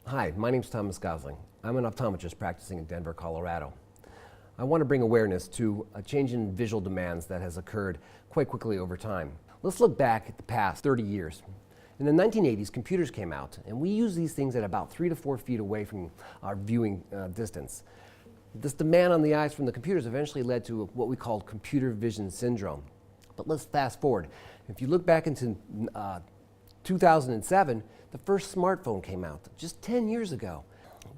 Hi, my name's Thomas Gosling. I'm an optometrist practicing in Denver, Colorado. I want to bring awareness to a change in visual demands that has occurred quite quickly over time. Let's look back at the past 30 years. In the 1980s, computers came out, and we use these things at about 3 to 4 feet away from our viewing distance. This demand on the eyes from the computers eventually led to what we call computer vision syndrome. But let's fast forward. If you look back into 2007, the first smartphone came out, just 10 years ago.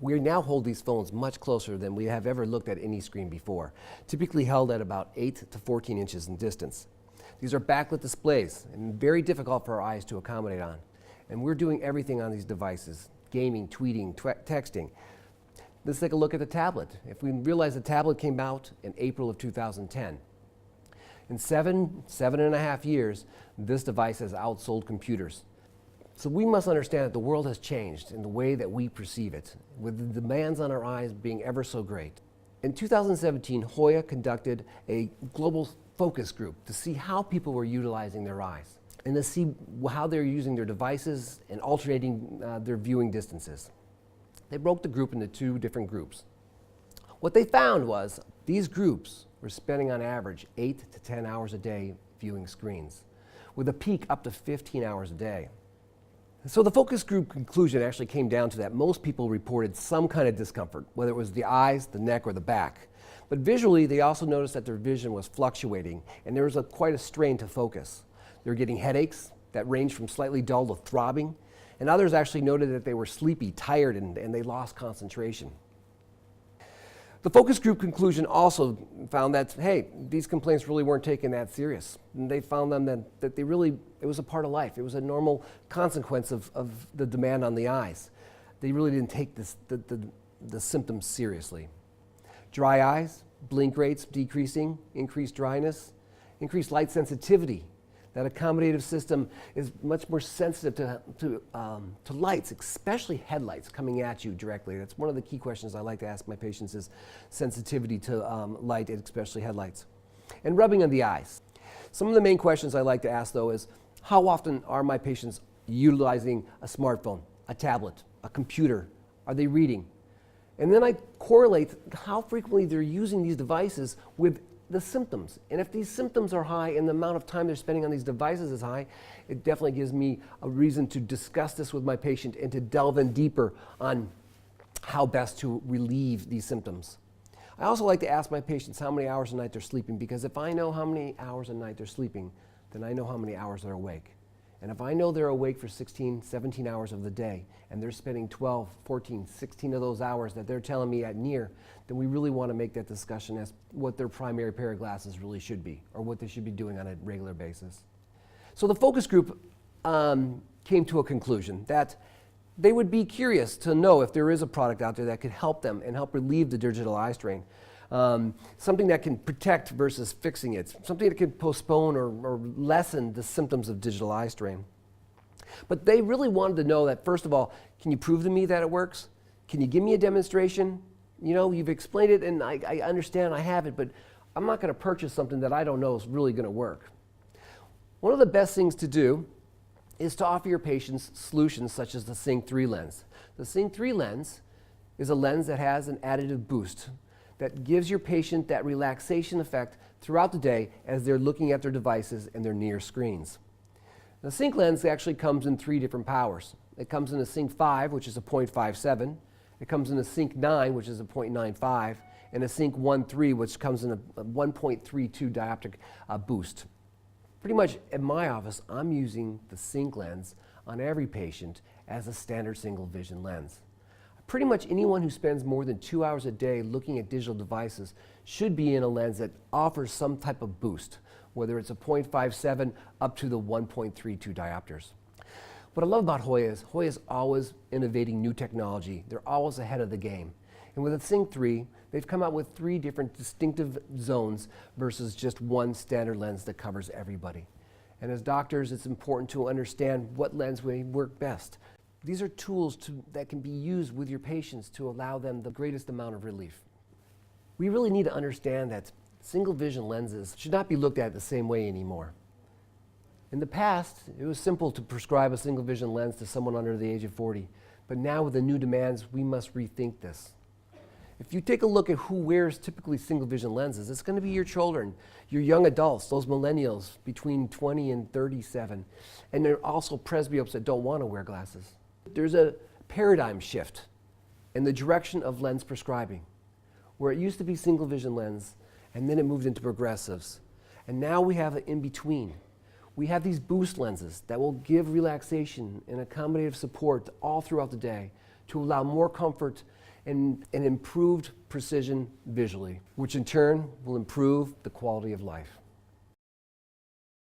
We now hold these phones much closer than we have ever looked at any screen before, typically held at about 8 to 14 inches in distance. These are backlit displays and very difficult for our eyes to accommodate on. And we're doing everything on these devices, gaming, tweeting, texting. Let's take a look at the tablet. If we realize the tablet came out in April of 2010, in seven and a half years, this device has outsold computers. So we must understand that the world has changed in the way that we perceive it, with the demands on our eyes being ever so great. In 2017, Hoya conducted a global focus group to see how people were utilizing their eyes and to see how they're using their devices and alternating their viewing distances. They broke the group into 2 different groups. What they found was these groups were spending on average 8 to 10 hours a day viewing screens, with a peak up to 15 hours a day. So the focus group conclusion actually came down to that most people reported some kind of discomfort, whether it was the eyes, the neck, or the back. But visually, they also noticed that their vision was fluctuating, and there was quite a strain to focus. They were getting headaches that ranged from slightly dull to throbbing, and others actually noted that they were sleepy, tired, and they lost concentration. The focus group conclusion also found that, hey, these complaints really weren't taken that serious. And they found them that it was a part of life. It was a normal consequence of the demand on the eyes. They really didn't take the symptoms seriously. Dry eyes, blink rates decreasing, increased dryness, increased light sensitivity. That accommodative system is much more sensitive to lights, especially headlights coming at you directly. That's one of the key questions I like to ask my patients is sensitivity to light, and especially headlights. And rubbing on the eyes. Some of the main questions I like to ask, though, is how often are my patients utilizing a smartphone, a tablet, a computer? Are they reading? And then I correlate how frequently they're using these devices with the symptoms. And if these symptoms are high and the amount of time they're spending on these devices is high, it definitely gives me a reason to discuss this with my patient and to delve in deeper on how best to relieve these symptoms. I also like to ask my patients how many hours a night they're sleeping, because if I know how many hours a night they're sleeping, then I know how many hours they're awake. And if I know they're awake for 16, 17 hours of the day, and they're spending 12, 14, 16 of those hours that they're telling me at near, then we really want to make that discussion as what their primary pair of glasses really should be, or what they should be doing on a regular basis. So the focus group came to a conclusion that they would be curious to know if there is a product out there that could help them and help relieve the digital eye strain. Something that can protect versus fixing it, something that can postpone or lessen the symptoms of digital eye strain. But they really wanted to know that, first of all, can you prove to me that it works? Can you give me a demonstration? You know, you've explained it and I understand, I have it, but I'm not going to purchase something that I don't know is really going to work. One of the best things to do is to offer your patients solutions such as the Sync 3 lens. The Sync 3 lens is a lens that has an additive boost that gives your patient that relaxation effect throughout the day as they're looking at their devices and their near screens. The Sync lens actually comes in 3 different powers. It comes in a Sync 5, which is a 0.57. It comes in a Sync 9, which is a 0.95, and a Sync 1.3, which comes in a 1.32 dioptric boost. Pretty much in my office, I'm using the Sync lens on every patient as a standard single vision lens. Pretty much anyone who spends more than 2 hours a day looking at digital devices should be in a lens that offers some type of boost, whether it's a 0.57 up to the 1.32 diopters. What I love about Hoya is always innovating new technology. They're always ahead of the game. And with the Sync 3, they've come out with 3 different distinctive zones versus just one standard lens that covers everybody. And as doctors, it's important to understand what lens may work best. These are tools that can be used with your patients to allow them the greatest amount of relief. We really need to understand that single vision lenses should not be looked at the same way anymore. In the past, it was simple to prescribe a single vision lens to someone under the age of 40, But now with the new demands, we must rethink this. If you take a look at who wears typically single vision lenses, it's going to be your children, your young adults, those millennials between 20 and 37. And there are also presbyopes that don't want to wear glasses. There's a paradigm shift in the direction of lens prescribing, where it used to be single vision lens, and then it moved into progressives. And now we have an in-between. We have these boost lenses that will give relaxation and accommodative support all throughout the day to allow more comfort and improved precision visually, which in turn will improve the quality of life.